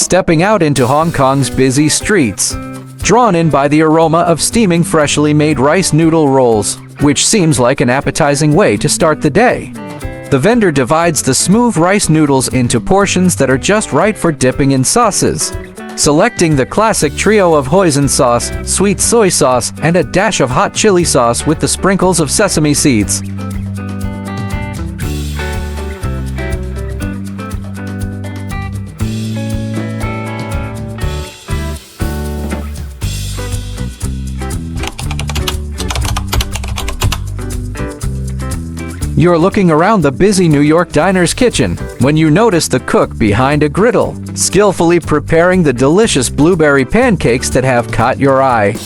stepping out into Hong Kong's busy streets, drawn in by the aroma of steaming freshly made rice noodle rolls, which seems like an appetizing way to start the day. The vendor divides the smooth rice noodles into portions that are just right for dipping in sauces, selecting the classic trio of hoisin sauce, sweet soy sauce, and a dash of hot chili sauce with the sprinkles of sesame seeds. You're looking around the busy New York diner's kitchen when you notice the cook behind a griddle, skillfully preparing the delicious blueberry pancakes that have caught your eye.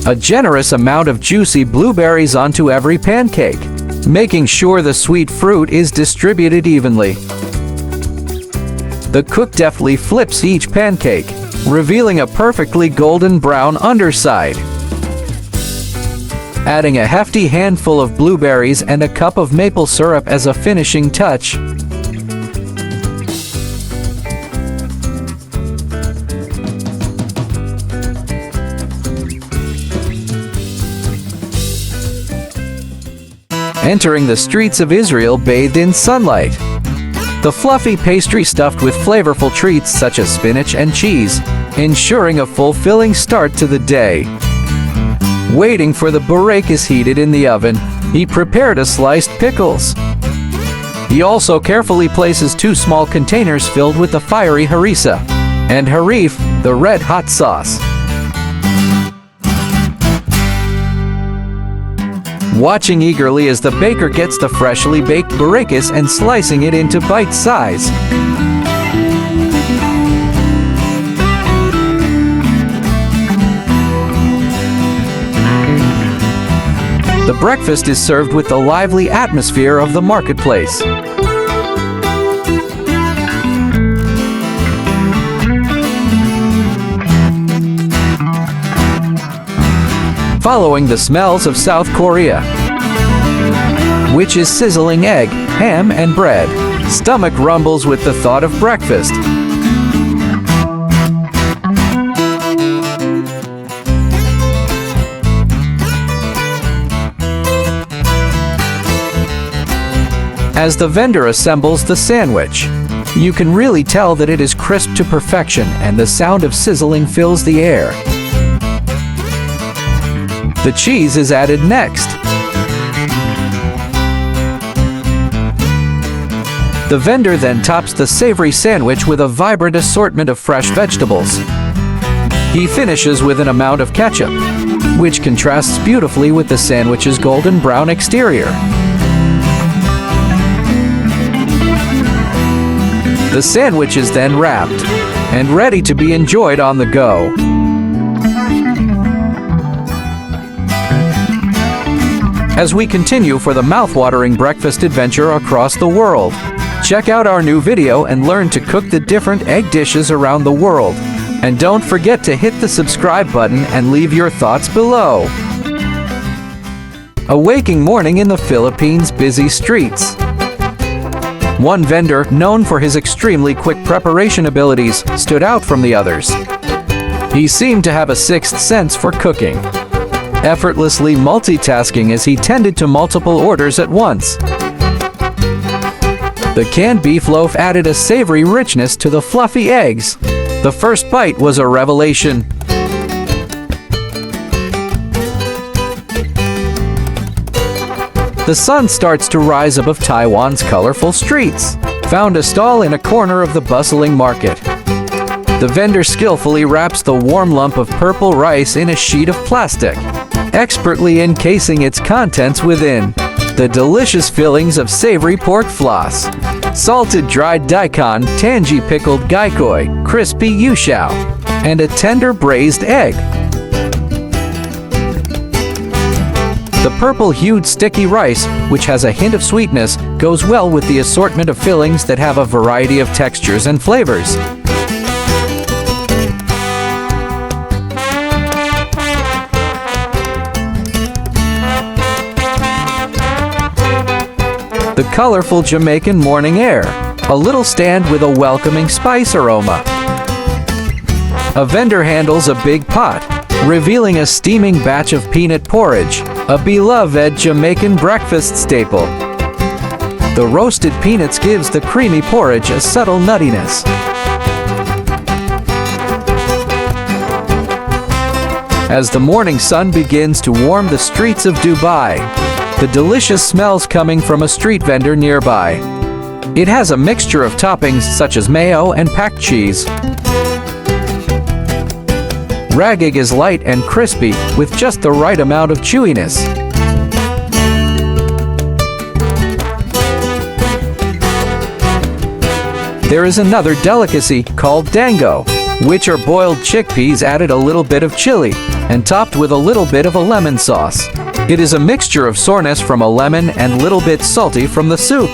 A generous amount of juicy blueberries onto every pancake, making sure the sweet fruit is distributed evenly. The cook deftly flips each pancake, revealing a perfectly golden brown underside. Adding a hefty handful of blueberries and a cup of maple syrup as a finishing touch. Entering the streets of Israel bathed in sunlight. The fluffy pastry stuffed with flavorful treats such as spinach and cheese, ensuring a fulfilling start to the day. Waiting for the Bourekas heated in the oven, he prepared a sliced pickles. He also carefully places 2 small containers filled with the fiery harissa and harif, the red hot sauce. Watching eagerly as the baker gets the freshly baked Bourekas and slicing it into bite size. The breakfast is served with the lively atmosphere of the marketplace. Following the smells of South Korea, which is sizzling egg, ham, and bread, stomach rumbles with the thought of breakfast. As the vendor assembles the sandwich, you can really tell that it is crisp to perfection and the sound of sizzling fills the air. The cheese is added next. The vendor then tops the savory sandwich with a vibrant assortment of fresh vegetables. He finishes with an amount of ketchup, which contrasts beautifully with the sandwich's golden brown exterior. The sandwich is then wrapped and ready to be enjoyed on the go. As we continue for the mouth-watering breakfast adventure across the world, check out our new video and learn to cook the different egg dishes around the world. And don't forget to hit the subscribe button and leave your thoughts below. A waking morning in the Philippines' busy streets. One vendor, known for his extremely quick preparation abilities, stood out from the others. He seemed to have a sixth sense for cooking, effortlessly multitasking as he tended to multiple orders at once. The canned beef loaf added a savory richness to the fluffy eggs. The first bite was a revelation. The sun starts to rise above Taiwan's colorful streets. Found a stall in a corner of the bustling market. The vendor skillfully wraps the warm lump of purple rice in a sheet of plastic, expertly encasing its contents within. The delicious fillings of savory pork floss, salted dried daikon, tangy pickled gaikoi, crispy yushao, and a tender braised egg. The purple-hued sticky rice, which has a hint of sweetness, goes well with the assortment of fillings that have a variety of textures and flavors. The colorful Jamaican morning air, a little stand with a welcoming spice aroma. A vendor handles a big pot, revealing a steaming batch of peanut porridge, a beloved Jamaican breakfast staple. The roasted peanuts gives the creamy porridge a subtle nuttiness. As the morning sun begins to warm the streets of Dubai, the delicious smells coming from a street vendor nearby. It has a mixture of toppings such as mayo and packed cheese. Ragag is light and crispy with just the right amount of chewiness. There is another delicacy called Dango, which are boiled chickpeas added a little bit of chili and topped with a little bit of a lemon sauce. It is a mixture of sourness from a lemon and little bit salty from the soup.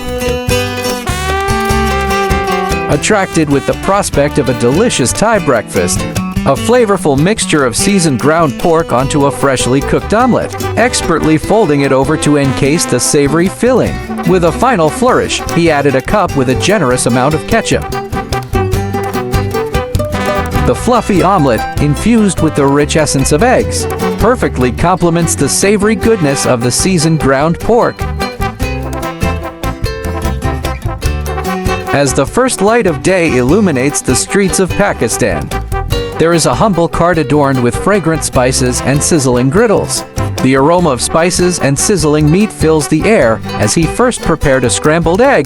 Attracted with the prospect of a delicious Thai breakfast, a flavorful mixture of seasoned ground pork onto a freshly cooked omelette, expertly folding it over to encase the savory filling. With a final flourish, he added a cup with a generous amount of ketchup. The fluffy omelette, infused with the rich essence of eggs, perfectly complements the savory goodness of the seasoned ground pork. As the first light of day illuminates the streets of Pakistan, there is a humble cart adorned with fragrant spices and sizzling griddles. The aroma of spices and sizzling meat fills the air as he first prepared a scrambled egg.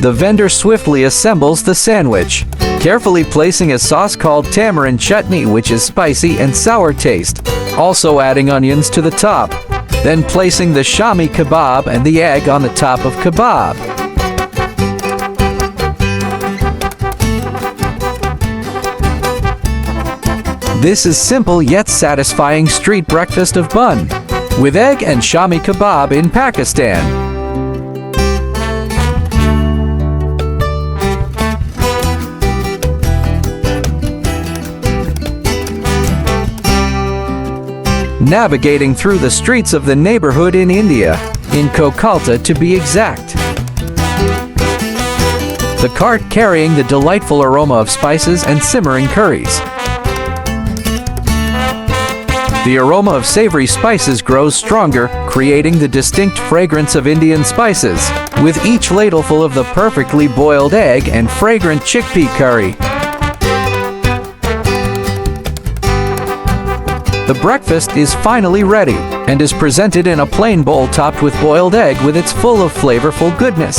The vendor swiftly assembles the sandwich, carefully placing a sauce called tamarind chutney, which is spicy and sour taste, also adding onions to the top, then placing the Shami kebab and the egg on the top of kebab. This is simple yet satisfying street breakfast of bun, with egg and Shami kebab in Pakistan. Navigating through the streets of the neighborhood in India, in Kolkata to be exact. The cart carrying the delightful aroma of spices and simmering curries. The aroma of savory spices grows stronger, creating the distinct fragrance of Indian spices, with each ladleful of the perfectly boiled egg and fragrant chickpea curry. The breakfast is finally ready and is presented in a plain bowl topped with boiled egg with its full of flavorful goodness.